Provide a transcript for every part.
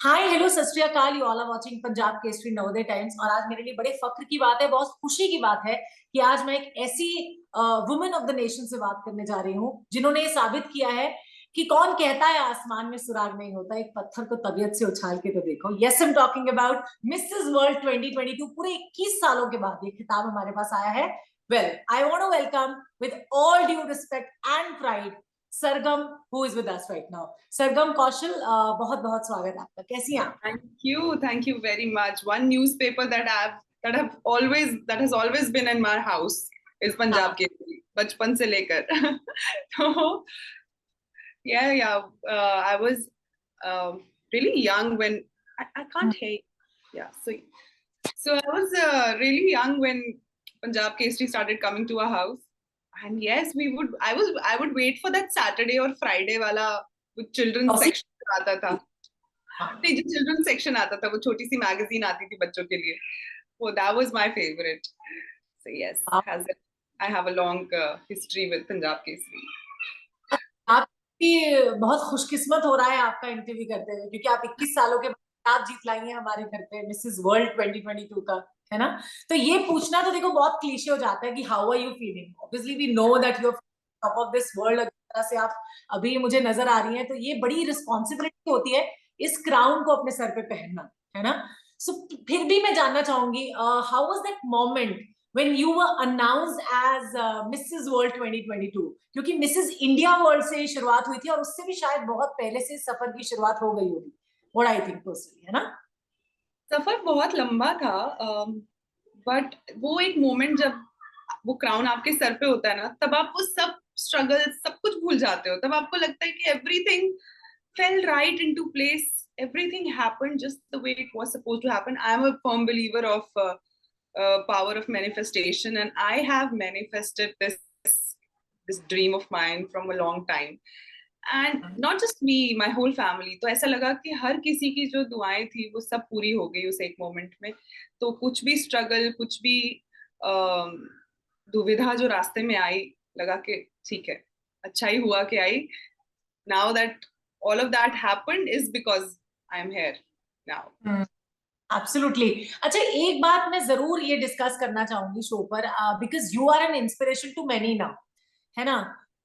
Hi hello सत श्री अकाल, you all are watching Punjab Kesari Navodaya Times. और आज मेरे लिए बड़े फख्र की बात है, बहुत खुशी की बात है कि आज मैं एक ऐसी वुमेन ऑफ द नेशन से बात करने जा रही हूँ जिन्होंने ये साबित किया है कि कौन कहता है आसमान में सुराग नहीं होता, एक पत्थर को तबीयत से उछाल के तो देखो। Yes, I am talking about Mrs world 2022। पूरे 21 सालों के बाद ये खिताब हमारे पास आया है। Well, I want to welcome with all due respect and pride Sargam, who is with us right now. Sargam Kaushal, बहुत बहुत स्वागत है आपका। कैसी हैं आप? Thank you very much. One newspaper that has always been in my house is Punjab Kesari, बचपन से लेकर. So I was really young when I can't hear. Yeah, so I was really young when Punjab Kesari started coming to our house, and yes, I would wait for that Saturday or Friday wala with children's section आता था. नहीं, जो children section आता था, वो छोटी सी magazine आती थी बच्चों के लिए, वो that was my favourite. So yes, I have a long history with Punjab Kesari. आपकी बहुत खुशकिस्मत हो रहा है आपका इंटरव्यू करते हुए, क्योंकि आप 21 सालों के बाद आप जीत लाई हैं हमारे घर पे मिसेस वर्ल्ड 2022 का, है ना? तो ये पूछना तो देखो बहुत क्लीशे हो जाता है कि how are you feeling. Obviously we know that you are top of this world. अगर तरह से आप अभी मुझे नजर आ रही हैं तो ये बड़ी रिस्पॉन्सिबिलिटी होती है इस क्राउन को अपने सर पे पहनना, है ना? सो फिर भी मैं जानना चाहूंगी, how was that moment when you were announced as Mrs. World 2022, क्योंकि मिसेस इंडिया वर्ल्ड से शुरुआत हुई थी और उससे भी शायद बहुत पहले से सफर की शुरुआत हो गई होगी, व्हाट आई थिंक पर्सनली, है ना? सफर बहुत लंबा था, बट वो एक मोमेंट जब वो क्राउन आपके सर पे होता है ना, तब आप वो सब स्ट्रगल सब कुछ भूल जाते हो. तब आपको लगता है कि everything fell right into place. Everything happened just the way it was supposed to happen. I am a firm believer of power of manifestation, and I have manifested this dream of mine from a long time. And not just me, my whole family. तो ऐसा लगा कि हर किसी की जो दुआएं थी वो सब पूरी हो गई उस एक मोमेंट में. तो कुछ भी स्ट्रगल, कुछ भी दुविधा जो रास्ते में आई, लगा कि ठीक है, अच्छा ही हुआ कि आई. Now that all of that happened is because I am here now. Absolutely. अच्छा, एक बात मैं जरूर ये डिस्कस करना चाहूंगी शो पर, because you are an inspiration to many now, है ना?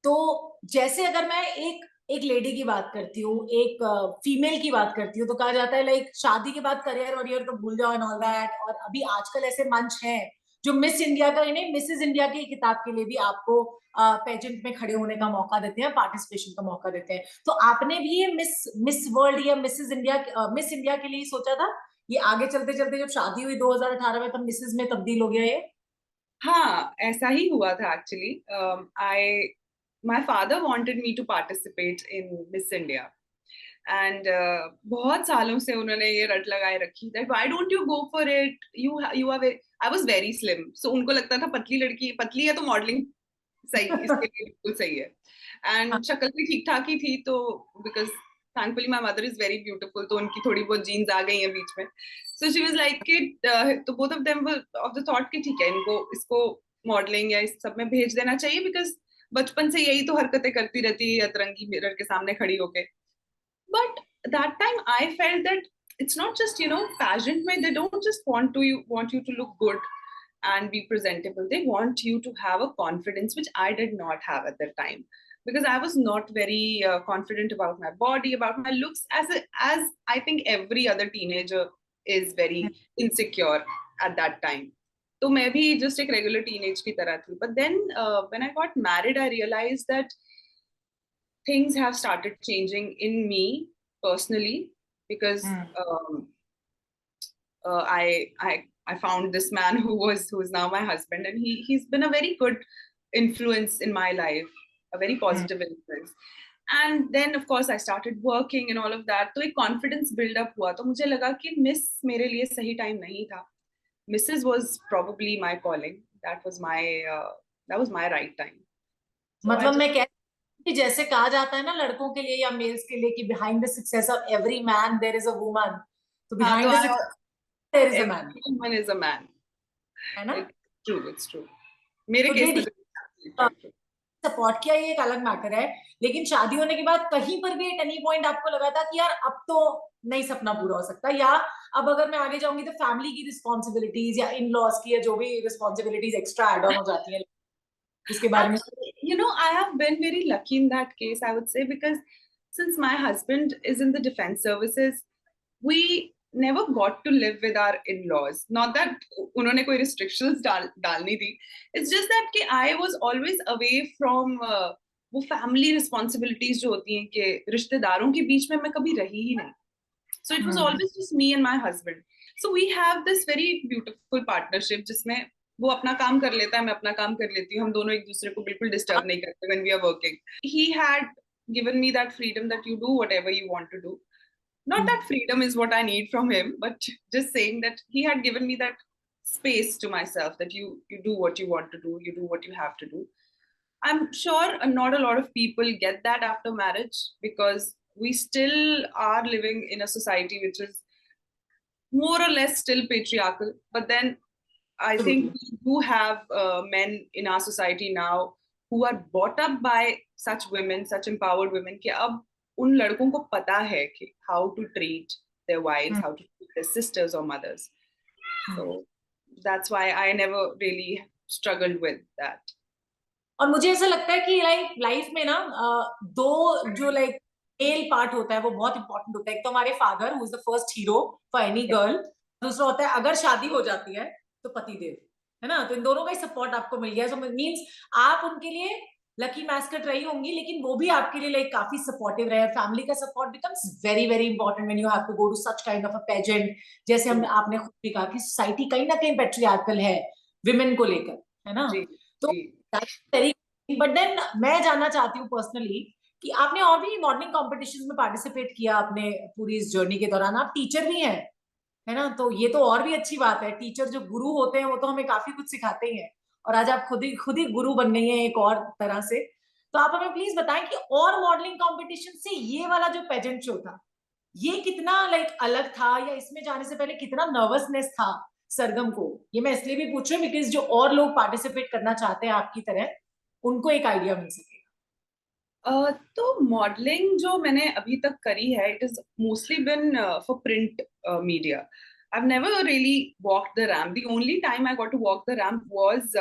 तो जैसे अगर मैं एक लेडी की बात करती हूँ, एक फीमेल की बात करती हूँ, तो कहा जाता है लाइक शादी के बाद करियर वरियर तो भूल जाओ एंड ऑल दैट। और अभी आजकल ऐसे मंच हैं जो मिस इंडिया का, इन्हें मिसेस इंडिया के किताब के लिए भी आपको पेजेंट में खड़े होने का मौका देते हैं, पार्टिसिपेशन का मौका देते हैं। तो आपने भी ये मिस वर्ल्ड या मिस इंडिया के लिए सोचा था? ये आगे चलते चलते जब शादी हुई 2018 में, तब मिसेस में तब्दील हो गया ये? हाँ, ऐसा ही हुआ था actually. My father wanted me to participate in Miss India, and बहुत सालों से उन्होंने ये रट लगाए रखी that why don't you go for it, you are very, I was very slim, so उनको लगता था पतली लड़की, पतली है तो मॉडलिंग सही, इसके लिए बिल्कुल सही है. एंड शक्ल भी ठीक ठाक ही थी, तो because thankfully my mother is very beautiful, तो उनकी थोड़ी बहुत जीन्स आ गई हैं बीच में. सो शी वाज लाइक कि तो both of them were of the thought कि ठीक है, इसको मॉडलिंग या इस सब में भेज देना चाहिए, बिकॉज बचपन से यही तो हरकतें करती रहती है अतरंगी मिरर के सामने खड़ी होके. But that time I felt that it's not just, pageant mein, they don't just want you to look good and be presentable. They want you to have a confidence, which I did not have at that time, because I was not very confident about my body, about my looks, as I think every other teenager is very insecure at that time. So मैं भी just एक regular teenage की तरह थी. But then when I got married, I realized that things have started changing in me personally, because I found this man who is now my husband, and he's been a very good influence in my life, a very positive influence. And then of course I started working and all of that, तो एक confidence build up हुआ. तो मुझे लगा कि miss मेरे लिए सही टाइम नहीं था. Mrs. was probably my calling. That was my right time. So मतलब मैं कह कि जैसे कहा जाता है ना लड़कों के लिए या मेल्स के लिए कि behind the success of every man there is a woman, तो behind the success there is a man. every woman is a man, है ना? it's true. मेरे तो केस में सपोर्ट किया ये एक अलग मैटर है, लेकिन शादी होने के बाद कहीं पर भी टर्निंग पॉइंट आपको लगा था कि यार अब तो नहीं सपना पूरा हो सकता, या अब अगर मैं आगे जाऊंगी तो फैमिली की रिस्पॉन्सिबिलिटीज या इन लॉज की या जो भी रिस्पॉन्सिबिलिटीज एक्स्ट्रा एड ऑन हो जाती है, उसके बारे में? Actually, I have been very lucky in that case, I would say, because since my husband is in the defense services, we never got to live with our in-laws. Not that उन्होंने कोई restrictions डालनी थी. It's just that कि I was always away from वो family responsibilities जो होती हैं कि रिश्तेदारों के बीच में मैं कभी रही ही नहीं. So it was always just me and my husband. So we have this very beautiful partnership जिसमें वो अपना काम कर लेता है, मैं अपना काम कर लेती हूँ, हम दोनों एक दूसरे को बिल्कुल डिस्टर्ब नहीं करते when we are working. He had given me that freedom that you do whatever you want to do. Not that freedom is what I need from him, but just saying that he had given me that space to myself, that you do what you want to do, you do what you have to do. I'm sure not a lot of people get that after marriage, because we still are living in a society which is more or less still patriarchal. But then I think we do have men in our society now who are brought up by such women, such empowered women, कि अब उन लड़कों को पता है कि how to treat their wives, how to treat their sisters or mothers. So that's why I never really struggled with that. और मुझे ऐसा लगता है कि लाइफ में ना दो जो मेल पार्ट होता है वो बहुत इंपॉर्टेंट होता है। एक तो हमारे father who is the first hero for any girl, दूसरा होता है अगर शादी हो जाती है तो पति देव, है ना। तो इन दोनों का ही सपोर्ट आपको मिल गया, सो मींस आप उनके लिए लकी मैस्कट रही होंगी, लेकिन वो भी आपके लिए काफी सपोर्टिव रहे। फैमिली का support becomes very very important when you have to go to such kind of a pageant. जैसे हम आपने खुद भी कहा कि सोसाइटी कहीं ना कहीं पेट्रियार्कल है विमेन को लेकर, है ना। जी, तो जी. बट देन मैं जानना चाहती हूँ पर्सनली कि आपने और भी मॉडलिंग कॉम्पिटिशन्स में पार्टिसिपेट किया अपने पूरी इस जर्नी के दौरान, आप टीचर भी हैं, है ना। तो ये तो और भी अच्छी बात है, टीचर जो गुरु होते हैं वो तो हमें काफी कुछ सिखाते ही हैं, और आज आप खुद ही गुरु बन गई हैं एक और तरह से। तो आप हमें प्लीज बताएं कि और मॉडलिंग कॉम्पिटिशन से ये वाला जो पेजेंट शो था ये कितना अलग था, या इसमें जाने से पहले कितना नर्वसनेस था सरगम को। ये मैं इसलिए भी पूछ रही हूँ बिकॉज जो और लोग पार्टिसिपेट करना चाहते हैं आपकी तरह उनको एक आइडिया मिल सके। तो मॉडलिंग जो मैंने अभी तक करी है, it is mostly been for print media. I've never really walked the ramp. The only time I got to walk the ramp was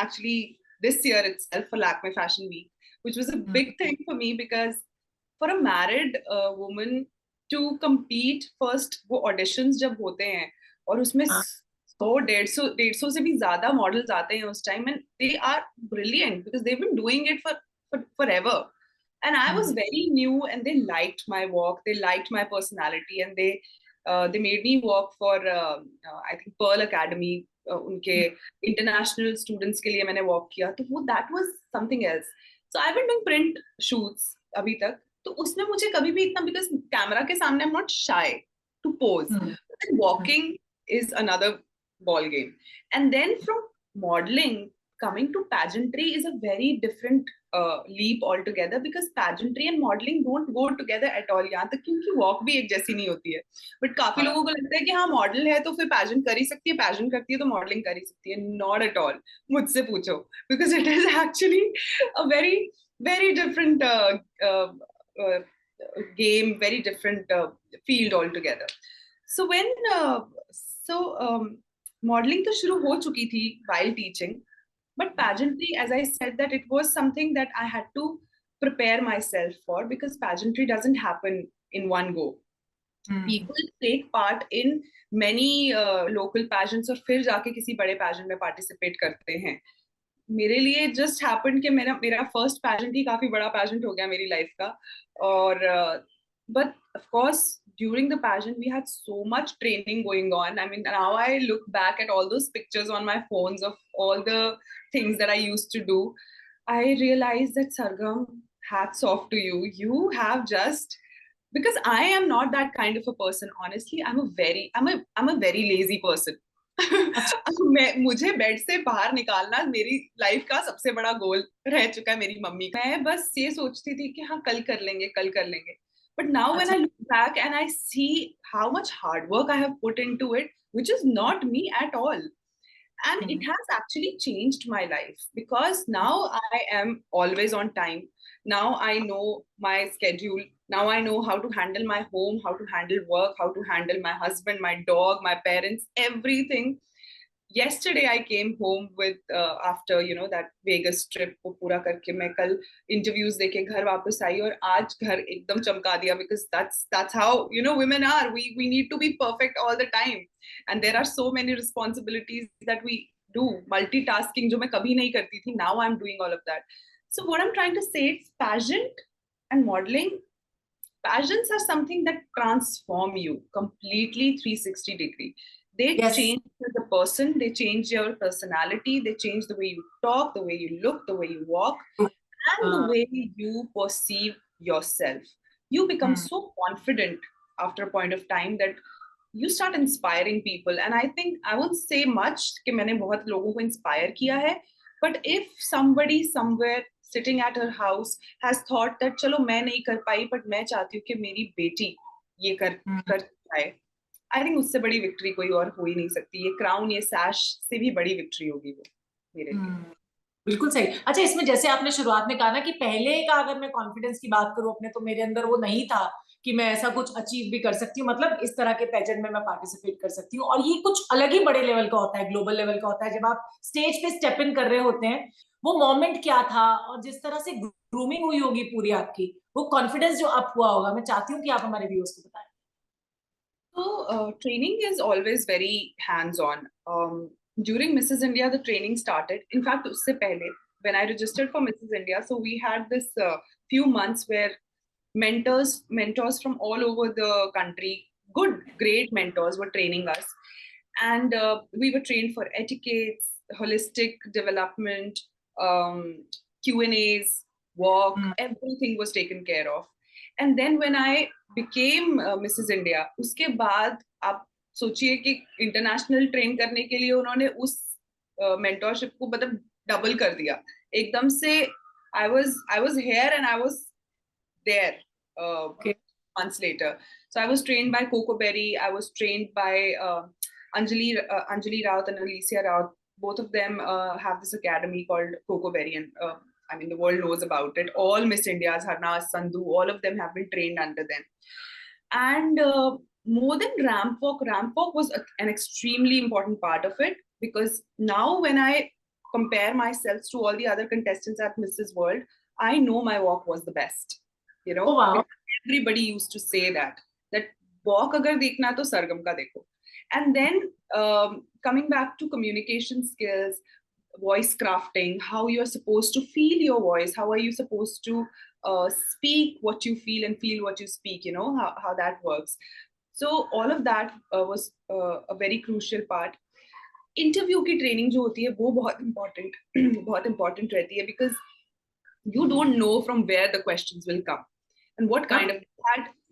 actually this year itself for Lakme Fashion Week, which was a big thing for me because for a married woman to compete first, वो auditions जब होते हैं और उसमें 100 150 से भी ज्यादा models आते हैं उस time, and they are brilliant because they've been doing it for forever. And I was very new, and they liked my walk, they liked my personality, and they made me walk for I think Pearl Academy. उनके international students के लिए मैंने walk किया, तो वो that was something else. So I've been doing print shoots अभी तक, तो उसमें मुझे कभी भी इतना, because कैमरा के सामने I'm not shy to pose, but then walking is another ball game. And then from modeling coming to pageantry is a very different leap altogether, because pageantry and modeling don't go together at all. यहाँ तक क्योंकि walk भी एक जैसी नहीं होती है, but काफी लोगों को लगता है कि हाँ मॉडल है तो फिर pageant कर ही सकती है, pageant करती है तो modeling कर ही सकती है. Not at all. मुझसे पूछो, because it is actually a very very different uh, game, very different field altogether. So when modeling तो शुरू हो चुकी थी while teaching. But pageantry, as I said, that it was something that I had to prepare myself for, because pageantry doesn't happen in one go. People take part in many local pageants और फिर जाके किसी बड़े pageant में participate करते हैं. मेरे लिए just happened कि मेरा first pageant ही काफी बड़ा pageant हो गया मेरी life का. और but of course during the pageant we had so much training going on. I mean, now I look back at all those pictures on my phones of all the things that I used to do. I realized that Sargam, hats off to you. You have just, because I am not that kind of a person, honestly. I'm a very lazy person. मुझे bed से बाहर निकालना मेरी life का सबसे बड़ा गोल रह चुका है मेरी मम्मी का. मैं बस ये सोचती थी कि हाँ कल कर लेंगे, कल कर लेंगे. But now when I look back and I see how much hard work I have put into it, which is not me at all. And it has actually changed my life because now I am always on time. Now I know my schedule. Now I know how to handle my home, how to handle work, how to handle my husband, my dog, my parents, everything. Yesterday I came home with after that Vegas trip को पूरा करके मैं कल interviews देके घर वापस आई और आज घर एकदम चमका दिया because that's how women are. We need to be perfect all the time, and there are so many responsibilities that we do. Multitasking जो मैं कभी नहीं करती थी, now I'm doing all of that. So what I'm trying to say, it's pageant and modeling. Pageants are something that transform you completely 360 degree. They Yes. change you as a person, they change your personality, they change the way you talk, the way you look, the way you walk, and the way you perceive yourself. You become so confident after a point of time that you start inspiring people. And I think I won't say much कि मैंने बहुत लोगों को inspire किया है, but if somebody somewhere sitting at her house has thought that चलो मैं नहीं कर पाई but मैं चाहती हूँ कि मेरी बेटी ये कर पाए, आई थिंक उससे बड़ी विक्ट्री कोई और हो ही नहीं सकती. ये क्राउन, ये सैश से भी बड़ी विक्ट्री होगी वो मेरे लिए. बिल्कुल सही. अच्छा, इसमें जैसे आपने शुरुआत में कहा ना कि पहले का अगर मैं कॉन्फिडेंस की बात करूं अपने, तो मेरे अंदर वो नहीं था कि मैं ऐसा कुछ अचीव भी कर सकती हूँ, मतलब इस तरह के पेजेंट में मैं पार्टिसिपेट कर सकती हूँ. और ये कुछ अलग ही बड़े लेवल का होता है, ग्लोबल लेवल का होता है. जब आप स्टेज पे स्टेप इन कर रहे होते हैं, वो मोमेंट क्या था और जिस तरह से ग्रूमिंग हुई होगी पूरी आपकी, वो कॉन्फिडेंस जो अप हुआ होगा, मैं चाहती हूँ कि आप हमारे व्यूअर्स को बताएं. So training is always very hands-on. During Mrs. India, the training started. In fact, usse pehle, when I registered for Mrs. India, so we had this few months where mentors from all over the country, good, great mentors were training us, and we were trained for etiquettes, holistic development, Q&As, walk, everything was taken care of. And then when I became Mrs. India, उसके बाद आप सोचिए कि international train करने के लिए उन्होंने उस मेंटोरशिप को मतलब डबल कर दिया एकदम से. I was here and I was there months later. So I was trained by Coco Berry. I was trained by Anjali Raut and Alicia Raut. Both of them have this academy called Coco Berry, and I mean the world knows about it. All Miss Indias, Harnas, Sandhu, all of them have been trained under them. And more than ramp walk was an extremely important part of it, because now when I compare myself to all the other contestants at Mrs. World, I know my walk was the best. Oh, wow. Everybody used to say that walk agar dekhna to Sargam ka dekho. And then coming back to communication skills, voice crafting, how you're supposed to feel your voice, how are you supposed to speak what you feel and feel what you speak, how that works. So all of that was a very crucial part. Interview की training जो होती है वो बहुत important रहती है, because you don't know from where the questions will come and what kind of.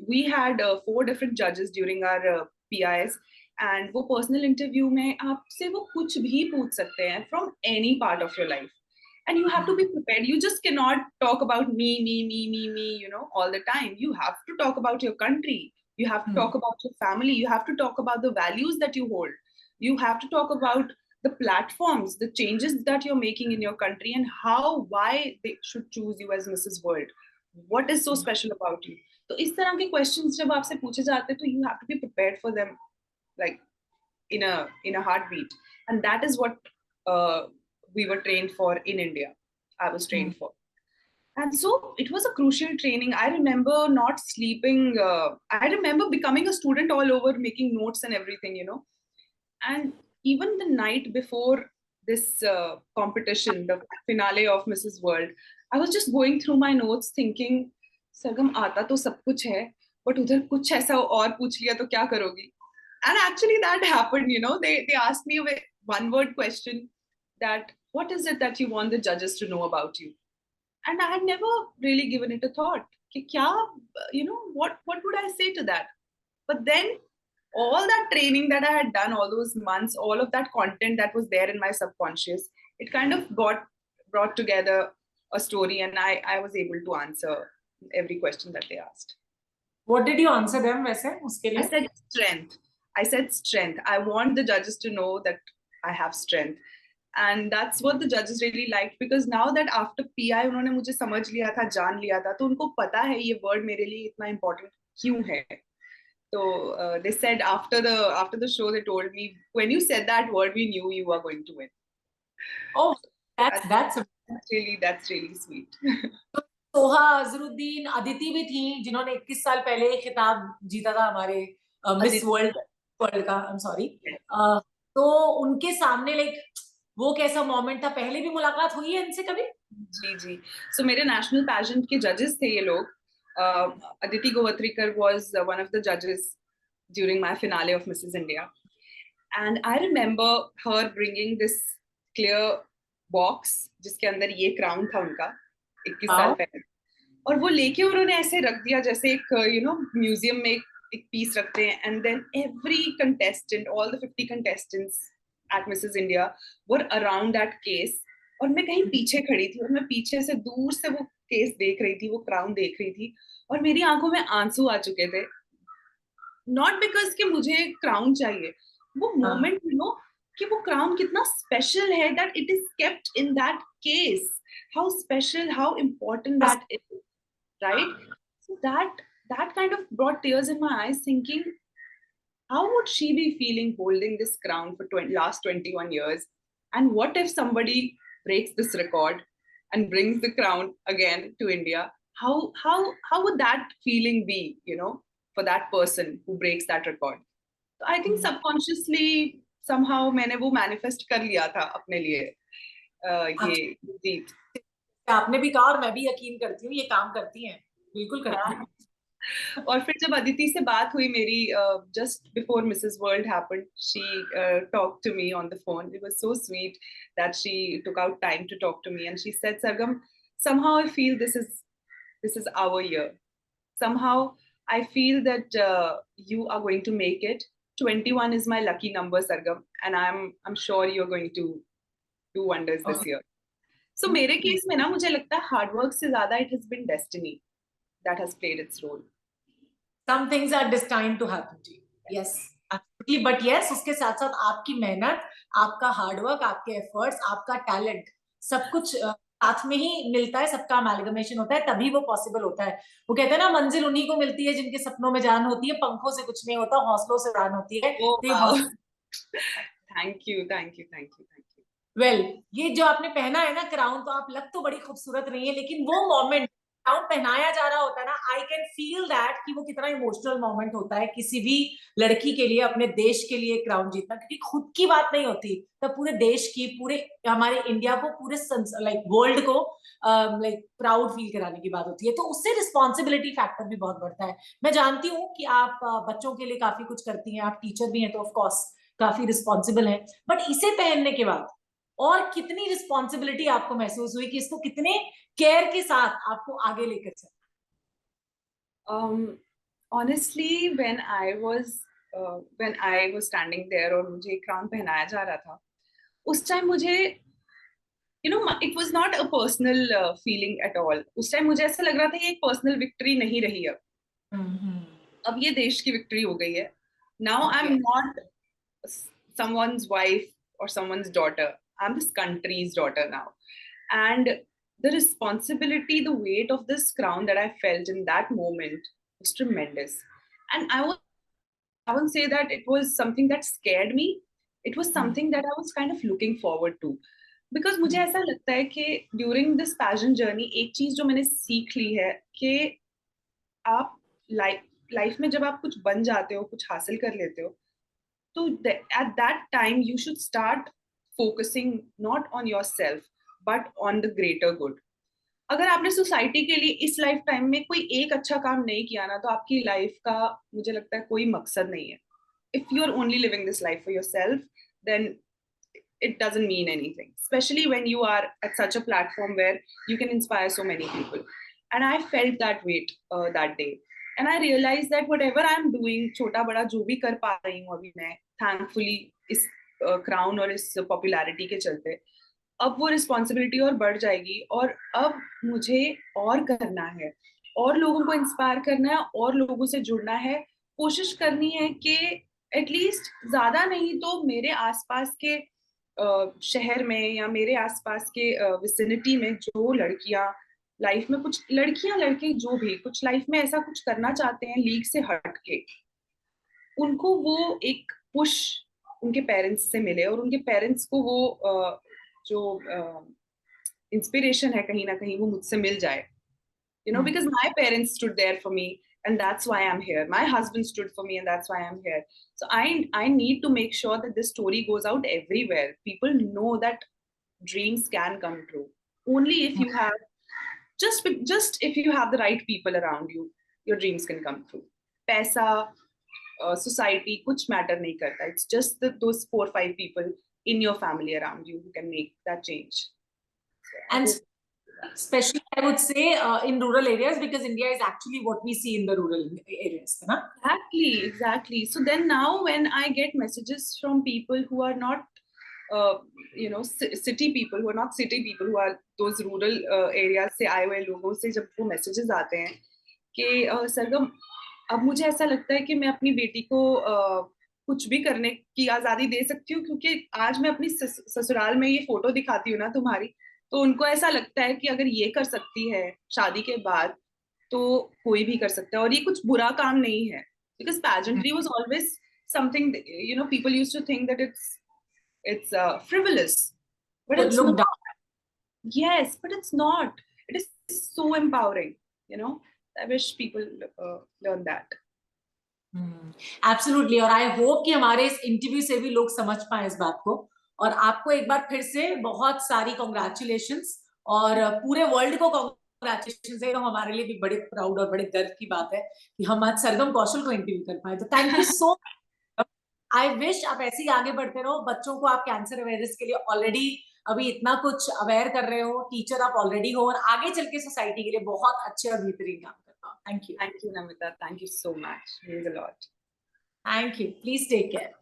We had 4 different judges during our PIS, and वो personal interview में आपसे वो कुछ भी पूछ सकते हैं from any part of your life, and you have to be prepared. You just cannot talk about me, all the time. You have to talk about your country, you have to talk about your family, you have to talk about the values that you hold, you have to talk about the platforms, the changes that you're making in your country, and why they should choose you as Mrs. World. What is so special about you? तो इस तरह के questions जब आपसे पूछे जाते हैं तो you have to be prepared for them, like in a heartbeat. And that is what we were trained for in India. I was trained for. And so it was a crucial training. I remember not sleeping. I remember becoming a student all over, making notes and everything, And even the night before this competition, the finale of Mrs. World, I was just going through my notes thinking, सरगम आता तो सब कुछ है, but उधर कुछ ऐसा और पूछ लिया तो क्या करोगी? And actually that happened, they asked me a one word question, that what is it that you want the judges to know about you? And I had never really given it a thought. कि क्या, what would I say to that? But then all that training that I had done, all those months, all of that content that was there in my subconscious, it kind of got brought together a story, and I was able to answer every question that they asked. What did you answer them वैसे उसके लिए? I said strength. I want the judges to know that I have strength. And that's what the judges really liked, because now that after PI उन्होंने मुझे समझ लिया था, जान लिया था, तो उनको पता है ये word मेरे लिए इतना important क्यों है. So they said after the show, they told me, when you said that word, we knew you were going to win. Oh, that's That's, that's that's really sweet. Soha, Azharuddin, Aditi भी थी जिन्होंने 21 साल पहले खिताब जीता था हमारे मिस Aditi, वर्ल्ड वर्ल्ड का, आई एम सॉरी. तो उनके सामने लाइक वो कैसा मोमेंट था? पहले भी मुलाकात हुई है इनसे कभी? जी जी. So मेरे नेशनल पैजेंट के जजेस थे ये लोग. Aditi Govatrikar was one of the judges during my finale of Mrs. India. And I remember her bringing this clear box जिसके अंदर ये क्राउन था उनका 21 साल वाओ. पहले. और वो लेके उन्होंने ऐसे रख दिया जैसे एक म्यूजियम में एक पीस रखते हैं. And then every contestant, all the 50 contestants at Mrs India were around that case. और मैं कहीं पीछे खड़ी थी और मैं पीछे से दूर से वो केस देख रही थी, वो क्राउन देख रही थी. और मेरी आंखों में आंसू आ चुके थे. नॉट बिकॉज कि मुझे क्राउन चाहिए, वो हाँ. मोमेंट कि वो क्राउन कितना स्पेशल है, that it is kept in that case. How special, how important that is, right? So that kind of brought tears in my eyes, thinking, how would she be feeling holding this crown for last 21 years? And what if somebody breaks this record and brings the crown again to India? How would that feeling be, for that person who breaks that record? So I think subconsciously somehow मैंने वो manifest कर लिया था अपने लिए ये जीत. आपने भी कहा और मैं भी यकीन करती हूँ ये काम करती हैं, बिल्कुल करती हैं. और फिर जब अदिति से बात हुई मेरी, just before Mrs World happened, she talk to me on the phone. It was so sweet that she took out time to talk to me and she said, Sargam, somehow I feel this is our year. Somehow I feel that you are going to make it. 21 is my lucky number, Sargam, and I'm sure you're going to do wonders this year. So मेरे case में ना मुझे लगता है hard work से ज्यादा it has been destiny that has played its role. Some things are destined to happen to you. Yes, absolutely. But yes, उसके साथ साथ आपकी मेहनत, आपका हार्डवर्क, आपके एफर्ट्स, आपका टैलेंट, सब कुछ साथ में ही मिलता है. सबका अमेलगमेशन होता है, तभी वो पॉसिबल होता है. वो कहते हैं ना, मंजिल उन्हीं को मिलती है जिनके सपनों में जान होती है. पंखों से कुछ नहीं होता, हौसलों से जान होती है. Oh, तो ये wow. हौसला. Thank you, thank you, thank you, thank you. Well, ये जो आपने पहना है ना क्राउन, तो आप लग तो बड़ी खूबसूरत रही है, लेकिन वो मोमेंट क्राउन पहनाया जा रहा होता है ना, आई कैन फील दैट कि वो कितना इमोशनल मोमेंट होता है किसी भी लड़की के लिए अपने देश के लिए क्राउन जीतना. क्योंकि खुद की बात नहीं होती, तब पूरे देश की, पूरे हमारे इंडिया को, पूरे लाइक वर्ल्ड को लाइक प्राउड फील कराने की बात होती है. तो उससे रिस्पॉन्सिबिलिटी फैक्टर भी बहुत बढ़ता है. मैं जानती हूँ कि आप बच्चों के लिए काफी कुछ करती हैं, आप टीचर भी हैं, तो ऑफकोर्स काफी रिस्पॉन्सिबल है. बट इसे पहनने के बाद और कितनी रिस्पॉन्सिबिलिटी आपको महसूस हुई कि इसको कितने केयर के साथ आपको आगे लेकर चलना? Honestly, when I was standing there और मुझे क्राउन पहनाया जा रहा था, उस टाइम मुझे it was not a personal feeling at all. उस टाइम मुझे ऐसा लग रहा था ये एक पर्सनल विक्ट्री नहीं रही अब ये देश की विक्ट्री हो गई है. Now I'm not someone's wife or someone's daughter. I'm this country's daughter now. And the responsibility, the weight of this crown that I felt in that moment was tremendous. And I won't say that it was something that scared me. It was something that I was kind of looking forward to. Because मुझे ऐसा लगता है कि during this pageant journey, एक चीज जो मैंने सीख ली है कि आप लाइफ में जब आप कुछ बन जाते हो, कुछ हासिल कर लेते हो, तो at that time you should start focusing not on yourself but on the greater good. अगर आपने सोसाइटी के लिए इस लाइफ टाइम में कोई एक अच्छा काम नहीं किया ना, तो आपकी लाइफ का मुझे लगता है कोई मकसद नहीं है. If you are only living this life for yourself, then it doesn't mean anything, especially when you are at such a platform where you can inspire so many people. And I felt that weight that day. And I realized that whatever I'm doing, छोटा बड़ा जो भी कर पा रही हूँ अभी मैं, thankfully इस क्राउन और इस पॉपुलैरिटी के चलते, अब वो रिस्पॉन्सिबिलिटी और बढ़ जाएगी. और अब मुझे और करना है, और लोगों को इंस्पायर करना है, और लोगों से जुड़ना है. कोशिश करनी है कि एटलीस्ट ज्यादा नहीं तो मेरे आसपास के शहर में या मेरे आसपास के विसिनिटी में जो लड़कियां लाइफ में कुछ लड़कियां लड़के जो भी कुछ लाइफ में ऐसा कुछ करना चाहते हैं लीग से हट के, उनको वो एक पुश उनके पेरेंट्स से मिले और उनके पेरेंट्स को वो जो इंस्पिरेशन है कहीं ना कहीं वो मुझसे मिल जाए. Because my parents stood there for me and that's why I'm here. My husband stood for me and that's why I'm here. So I need to make sure that this story goes out everywhere. People know that dreams can come true only if you have just if you have the right people around you, your dreams can come true. Paisa, society kuch matter nahi karta. It's just those 4 or 5 people in your family around you who can make that change. So I And hope. especially, I would say, in rural areas, because India is actually what we see in the rural areas. Hai na? Exactly. So then now when I get messages from people who are not, city people, who are not city people, who are those rural areas से आए हुए लोगों से जब वो messages आते हैं कि सरगम, अब मुझे ऐसा लगता है कि मैं अपनी बेटी को कुछ भी करने की आजादी दे सकती हूँ, क्योंकि आज मैं अपनी ससुराल में ये फोटो दिखाती हूँ ना तुम्हारी, तो उनको ऐसा लगता है कि अगर ये कर सकती है शादी के बाद तो कोई भी कर सकता है, और ये कुछ बुरा काम नहीं है. Because pageantry was always something, people used to think that it's frivolous, but it's Look not. down. Yes, but it's not. It is so empowering. I wish people learn that. Absolutely. और I hope कि हमारे इस interview से भी लोग समझ पाए इस बात को. और आपको एक बार फिर से बहुत सारी कॉन्ग्रेचुलेशंस, और पूरे वर्ल्ड को कॉन्ग्रेचुलेशंस है. हमारे लिए भी बड़े प्राउड और बड़े गर्व की बात है कि हम आज सरगम कौशल को इंटरव्यू कर पाए. तो thank you so. I wish आप ऐसे ही आगे बढ़ते रहो. बच्चों को आप कैंसर अवेयरनेस के लिए ऑलरेडी अभी इतना कुछ अवेयर कर रहे हो, टीचर आप ऑलरेडी हो, और आगे चल के सोसाइटी के लिए बहुत अच्छे और बेहतरीन काम कर पाओ. Thank you. Thank you, Namita. Thank you so much. Means a lot. Thank you. Please take care.